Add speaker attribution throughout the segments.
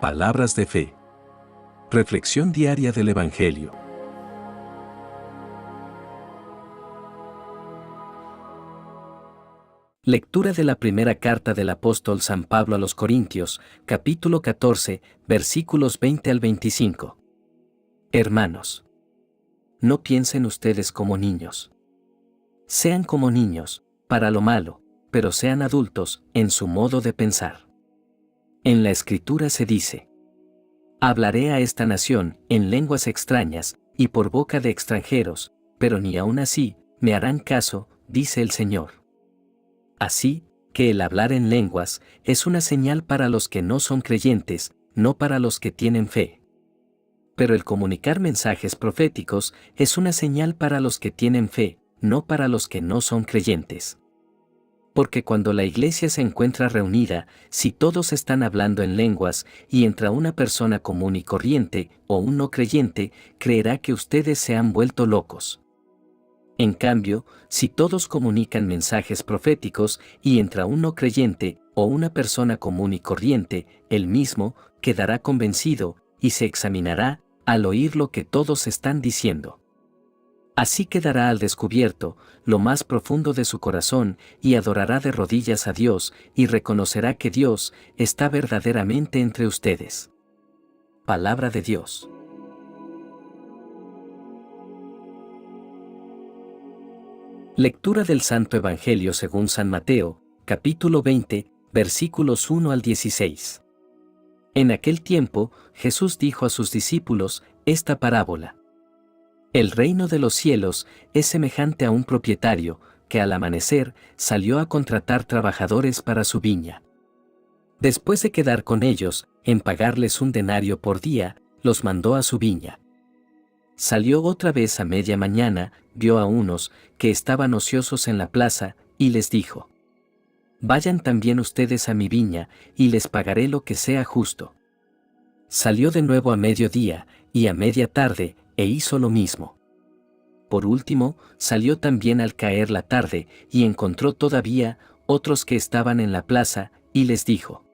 Speaker 1: Palabras de fe. Reflexión diaria del Evangelio. Lectura de la primera carta del apóstol San Pablo a los Corintios, capítulo 14, versículos 20 al 25. Hermanos, no piensen ustedes como niños. Sean como niños, para lo malo, pero sean adultos en su modo de pensar. En la Escritura se dice: hablaré a esta nación en lenguas extrañas y por boca de extranjeros, pero ni aun así me harán caso, dice el Señor. Así que el hablar en lenguas es una señal para los que no son creyentes, no para los que tienen fe. Pero el comunicar mensajes proféticos es una señal para los que tienen fe, no para los que no son creyentes. Porque cuando la iglesia se encuentra reunida, si todos están hablando en lenguas y entra una persona común y corriente o un no creyente, creerá que ustedes se han vuelto locos. En cambio, si todos comunican mensajes proféticos y entra un no creyente o una persona común y corriente, él mismo quedará convencido y se examinará al oír lo que todos están diciendo. Así quedará al descubierto lo más profundo de su corazón y adorará de rodillas a Dios y reconocerá que Dios está verdaderamente entre ustedes. Palabra de Dios. Lectura del Santo Evangelio según San Mateo, capítulo 20, versículos 1 al 16. En aquel tiempo, Jesús dijo a sus discípulos esta parábola: el reino de los cielos es semejante a un propietario que al amanecer salió a contratar trabajadores para su viña. Después de quedar con ellos, en pagarles un denario por día, los mandó a su viña. Salió otra vez a media mañana, vio a unos que estaban ociosos en la plaza, y les dijo: vayan también ustedes a mi viña, y les pagaré lo que sea justo. Salió de nuevo a mediodía, y a media tarde, e hizo lo mismo. Por último, salió también al caer la tarde, y encontró todavía otros que estaban en la plaza, y les dijo: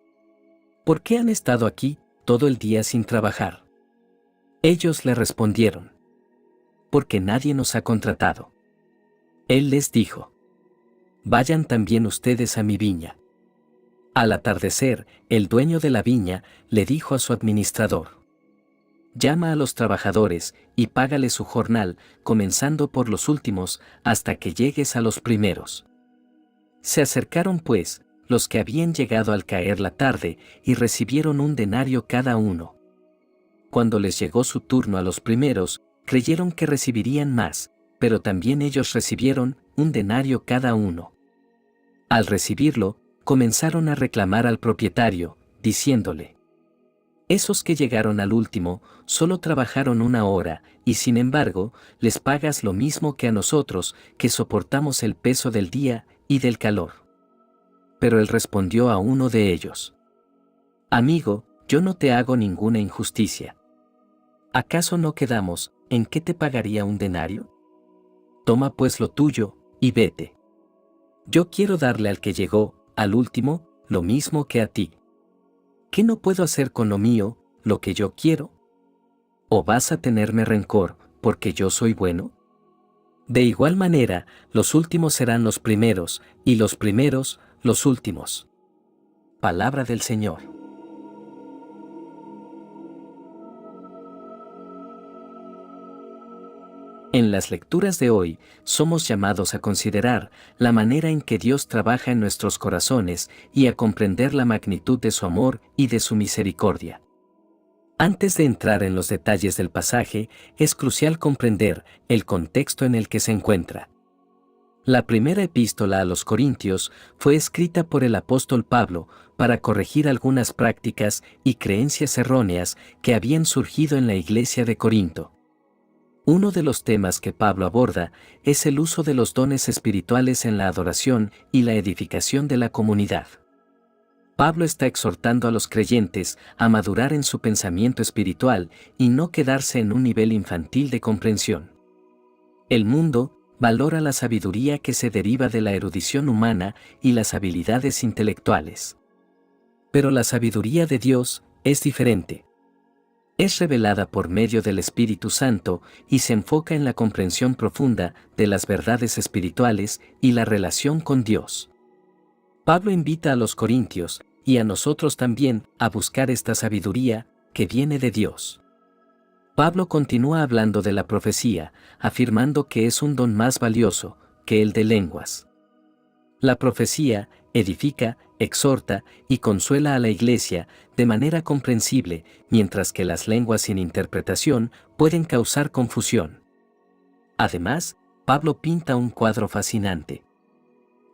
Speaker 1: ¿por qué han estado aquí todo el día sin trabajar? Ellos le respondieron: porque nadie nos ha contratado. Él les dijo: vayan también ustedes a mi viña. Al atardecer, el dueño de la viña le dijo a su administrador: llama a los trabajadores y págale su jornal, comenzando por los últimos hasta que llegues a los primeros. Se acercaron pues los que habían llegado al caer la tarde y recibieron un denario cada uno. Cuando les llegó su turno a los primeros, creyeron que recibirían más, pero también ellos recibieron un denario cada uno. Al recibirlo, comenzaron a reclamar al propietario, diciéndole: esos que llegaron al último solo trabajaron 1 hora, y sin embargo, les pagas lo mismo que a nosotros, que soportamos el peso del día y del calor. Pero él respondió a uno de ellos: amigo, yo no te hago ninguna injusticia. ¿Acaso no quedamos en qué te pagaría un denario? Toma pues lo tuyo, y vete. Yo quiero darle al que llegó, al último, lo mismo que a ti. ¿Qué no puedo hacer con lo mío, lo que yo quiero? ¿O vas a tenerme rencor, porque yo soy bueno? De igual manera, los últimos serán los primeros, y los primeros, los últimos. Palabra del Señor. En las lecturas de hoy, somos llamados a considerar la manera en que Dios trabaja en nuestros corazones y a comprender la magnitud de su amor y de su misericordia. Antes de entrar en los detalles del pasaje, es crucial comprender el contexto en el que se encuentra. La primera epístola a los Corintios fue escrita por el apóstol Pablo para corregir algunas prácticas y creencias erróneas que habían surgido en la iglesia de Corinto. Uno de los temas que Pablo aborda es el uso de los dones espirituales en la adoración y la edificación de la comunidad. Pablo está exhortando a los creyentes a madurar en su pensamiento espiritual y no quedarse en un nivel infantil de comprensión. El mundo valora la sabiduría que se deriva de la erudición humana y las habilidades intelectuales. Pero la sabiduría de Dios es diferente. Es revelada por medio del Espíritu Santo y se enfoca en la comprensión profunda de las verdades espirituales y la relación con Dios. Pablo invita a los corintios, y a nosotros también, a buscar esta sabiduría que viene de Dios. Pablo continúa hablando de la profecía, afirmando que es un don más valioso que el de lenguas. La profecía edifica, exhorta y consuela a la iglesia de manera comprensible, mientras que las lenguas sin interpretación pueden causar confusión. Además, Pablo pinta un cuadro fascinante.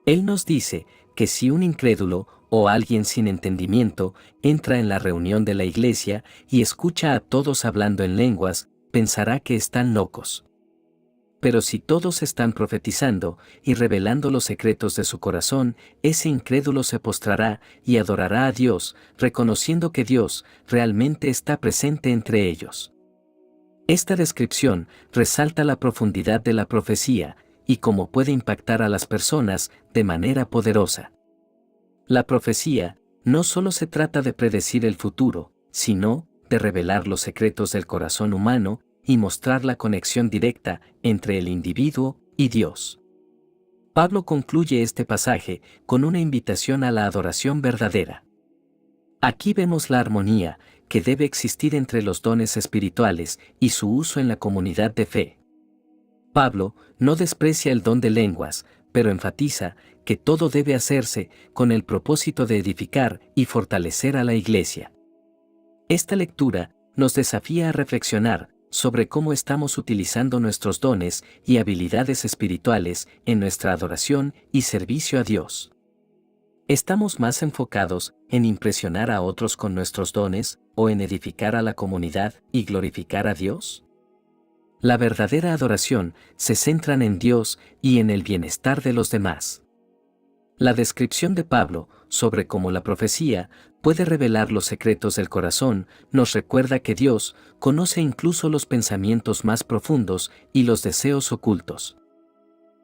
Speaker 1: Él nos dice que si un incrédulo o alguien sin entendimiento entra en la reunión de la iglesia y escucha a todos hablando en lenguas, pensará que están locos. Pero si todos están profetizando y revelando los secretos de su corazón, ese incrédulo se postrará y adorará a Dios, reconociendo que Dios realmente está presente entre ellos. Esta descripción resalta la profundidad de la profecía y cómo puede impactar a las personas de manera poderosa. La profecía no solo se trata de predecir el futuro, sino de revelar los secretos del corazón humano y mostrar la conexión directa entre el individuo y Dios. Pablo concluye este pasaje con una invitación a la adoración verdadera. Aquí vemos la armonía que debe existir entre los dones espirituales y su uso en la comunidad de fe. Pablo no desprecia el don de lenguas, pero enfatiza que todo debe hacerse con el propósito de edificar y fortalecer a la iglesia. Esta lectura nos desafía a reflexionar sobre cómo estamos utilizando nuestros dones y habilidades espirituales en nuestra adoración y servicio a Dios. ¿Estamos más enfocados en impresionar a otros con nuestros dones o en edificar a la comunidad y glorificar a Dios? La verdadera adoración se centra en Dios y en el bienestar de los demás. La descripción de Pablo sobre cómo la profecía puede revelar los secretos del corazón nos recuerda que Dios conoce incluso los pensamientos más profundos y los deseos ocultos.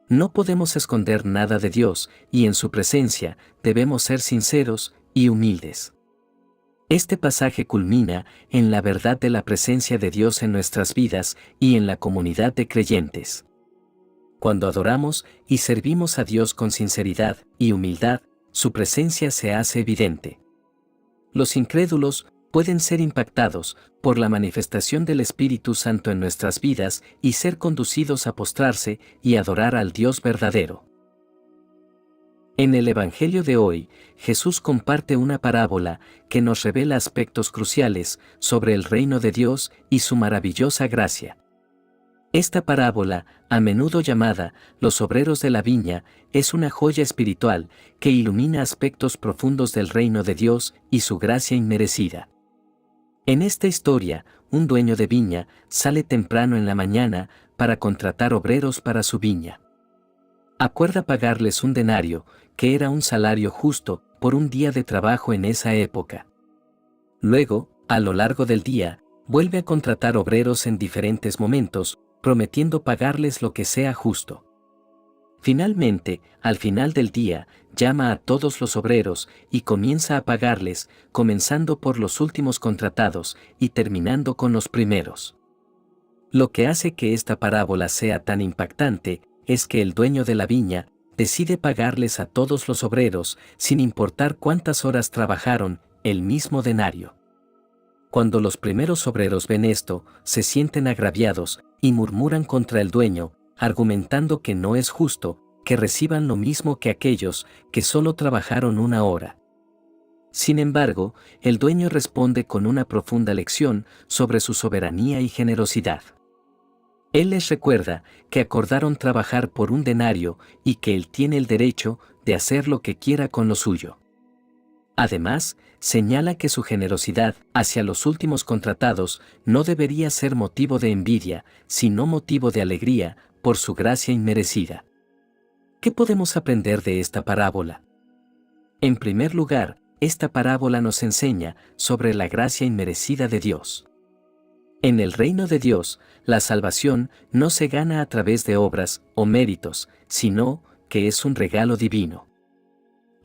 Speaker 1: No podemos esconder nada de Dios y en su presencia debemos ser sinceros y humildes. Este pasaje culmina en la verdad de la presencia de Dios en nuestras vidas y en la comunidad de creyentes. Cuando adoramos y servimos a Dios con sinceridad y humildad, su presencia se hace evidente. Los incrédulos pueden ser impactados por la manifestación del Espíritu Santo en nuestras vidas y ser conducidos a postrarse y adorar al Dios verdadero. En el Evangelio de hoy, Jesús comparte una parábola que nos revela aspectos cruciales sobre el reino de Dios y su maravillosa gracia. Esta parábola, a menudo llamada Los obreros de la viña, es una joya espiritual que ilumina aspectos profundos del reino de Dios y su gracia inmerecida. En esta historia, un dueño de viña sale temprano en la mañana para contratar obreros para su viña. Acuerda pagarles un denario, que era un salario justo, por un día de trabajo en esa época. Luego, a lo largo del día, vuelve a contratar obreros en diferentes momentos, prometiendo pagarles lo que sea justo. Finalmente, al final del día, llama a todos los obreros y comienza a pagarles, comenzando por los últimos contratados y terminando con los primeros. Lo que hace que esta parábola sea tan impactante es que el dueño de la viña decide pagarles a todos los obreros, sin importar cuántas horas trabajaron, el mismo denario. Cuando los primeros obreros ven esto, se sienten agraviados y murmuran contra el dueño, argumentando que no es justo que reciban lo mismo que aquellos que solo trabajaron una hora. Sin embargo, el dueño responde con una profunda lección sobre su soberanía y generosidad. Él les recuerda que acordaron trabajar por un denario y que él tiene el derecho de hacer lo que quiera con lo suyo. Además, señala que su generosidad hacia los últimos contratados no debería ser motivo de envidia, sino motivo de alegría por su gracia inmerecida. ¿Qué podemos aprender de esta parábola? En primer lugar, esta parábola nos enseña sobre la gracia inmerecida de Dios. En el reino de Dios, la salvación no se gana a través de obras o méritos, sino que es un regalo divino.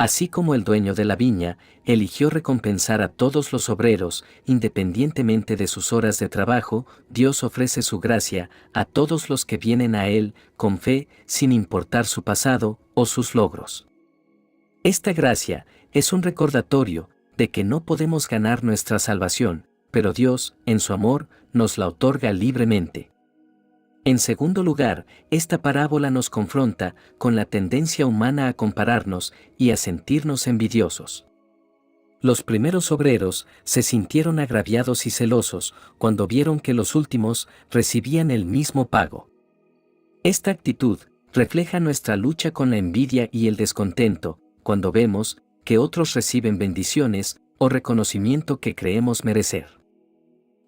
Speaker 1: Así como el dueño de la viña eligió recompensar a todos los obreros, independientemente de sus horas de trabajo, Dios ofrece su gracia a todos los que vienen a Él con fe, sin importar su pasado o sus logros. Esta gracia es un recordatorio de que no podemos ganar nuestra salvación, pero Dios, en su amor, nos la otorga libremente. En segundo lugar, esta parábola nos confronta con la tendencia humana a compararnos y a sentirnos envidiosos. Los primeros obreros se sintieron agraviados y celosos cuando vieron que los últimos recibían el mismo pago. Esta actitud refleja nuestra lucha con la envidia y el descontento, cuando vemos que otros reciben bendiciones o reconocimiento que creemos merecer.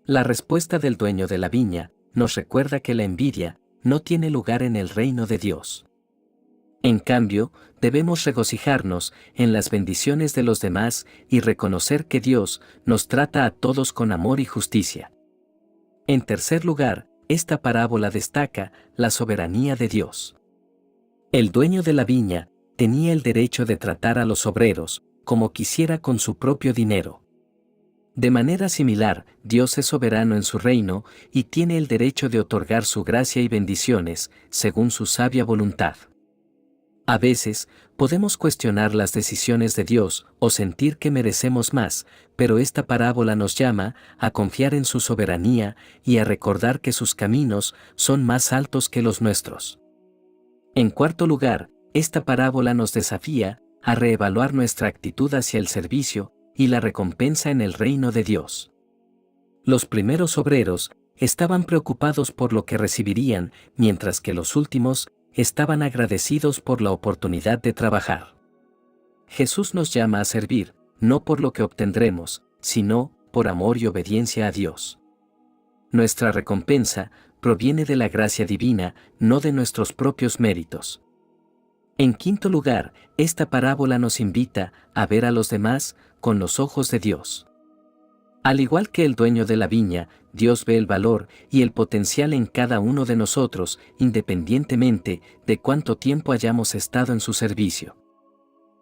Speaker 1: La respuesta del dueño de la viña nos recuerda que la envidia no tiene lugar en el reino de Dios. En cambio, debemos regocijarnos en las bendiciones de los demás y reconocer que Dios nos trata a todos con amor y justicia. En tercer lugar, esta parábola destaca la soberanía de Dios. El dueño de la viña tenía el derecho de tratar a los obreros como quisiera con su propio dinero. De manera similar, Dios es soberano en su reino y tiene el derecho de otorgar su gracia y bendiciones, según su sabia voluntad. A veces, podemos cuestionar las decisiones de Dios o sentir que merecemos más, pero esta parábola nos llama a confiar en su soberanía y a recordar que sus caminos son más altos que los nuestros. En cuarto lugar, esta parábola nos desafía a reevaluar nuestra actitud hacia el servicio y la recompensa en el reino de Dios. Los primeros obreros estaban preocupados por lo que recibirían, mientras que los últimos estaban agradecidos por la oportunidad de trabajar. Jesús nos llama a servir, no por lo que obtendremos, sino por amor y obediencia a Dios. Nuestra recompensa proviene de la gracia divina, no de nuestros propios méritos. En quinto lugar, esta parábola nos invita a ver a los demás con los ojos de Dios. Al igual que el dueño de la viña, Dios ve el valor y el potencial en cada uno de nosotros, independientemente de cuánto tiempo hayamos estado en su servicio.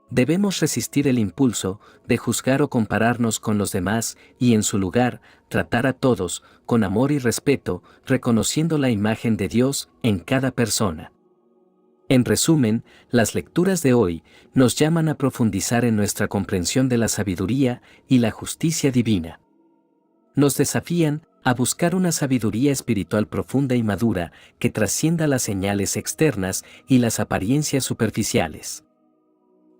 Speaker 1: Debemos resistir el impulso de juzgar o compararnos con los demás y, en su lugar, tratar a todos con amor y respeto, reconociendo la imagen de Dios en cada persona. En resumen, las lecturas de hoy nos llaman a profundizar en nuestra comprensión de la sabiduría y la justicia divina. Nos desafían a buscar una sabiduría espiritual profunda y madura que trascienda las señales externas y las apariencias superficiales.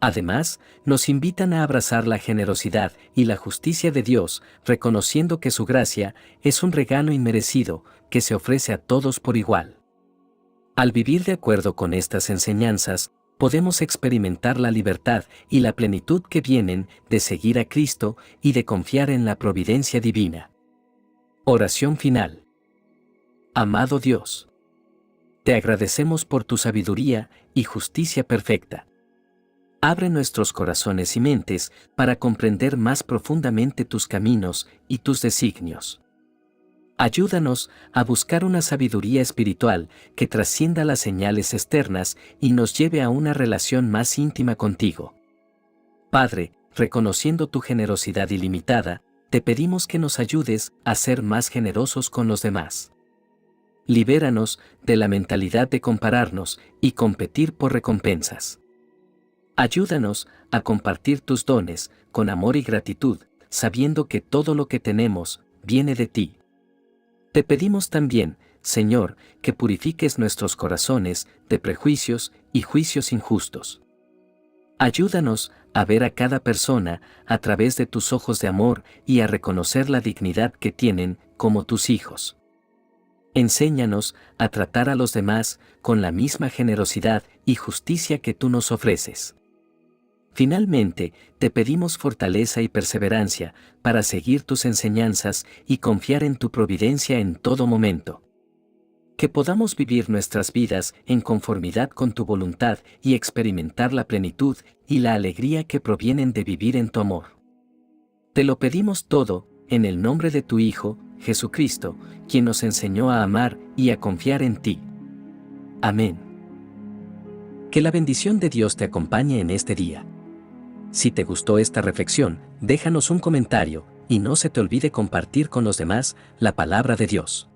Speaker 1: Además, nos invitan a abrazar la generosidad y la justicia de Dios, reconociendo que su gracia es un regalo inmerecido que se ofrece a todos por igual. Al vivir de acuerdo con estas enseñanzas, podemos experimentar la libertad y la plenitud que vienen de seguir a Cristo y de confiar en la providencia divina. Oración final. Amado Dios, te agradecemos por tu sabiduría y justicia perfecta. Abre nuestros corazones y mentes para comprender más profundamente tus caminos y tus designios. Ayúdanos a buscar una sabiduría espiritual que trascienda las señales externas y nos lleve a una relación más íntima contigo. Padre, reconociendo tu generosidad ilimitada, te pedimos que nos ayudes a ser más generosos con los demás. Libéranos de la mentalidad de compararnos y competir por recompensas. Ayúdanos a compartir tus dones con amor y gratitud, sabiendo que todo lo que tenemos viene de ti. Te pedimos también, Señor, que purifiques nuestros corazones de prejuicios y juicios injustos. Ayúdanos a ver a cada persona a través de tus ojos de amor y a reconocer la dignidad que tienen como tus hijos. Enséñanos a tratar a los demás con la misma generosidad y justicia que tú nos ofreces. Finalmente, te pedimos fortaleza y perseverancia para seguir tus enseñanzas y confiar en tu providencia en todo momento. Que podamos vivir nuestras vidas en conformidad con tu voluntad y experimentar la plenitud y la alegría que provienen de vivir en tu amor. Te lo pedimos todo, en el nombre de tu Hijo, Jesucristo, quien nos enseñó a amar y a confiar en ti. Amén. Que la bendición de Dios te acompañe en este día. Si te gustó esta reflexión, déjanos un comentario, y no se te olvide compartir con los demás la palabra de Dios.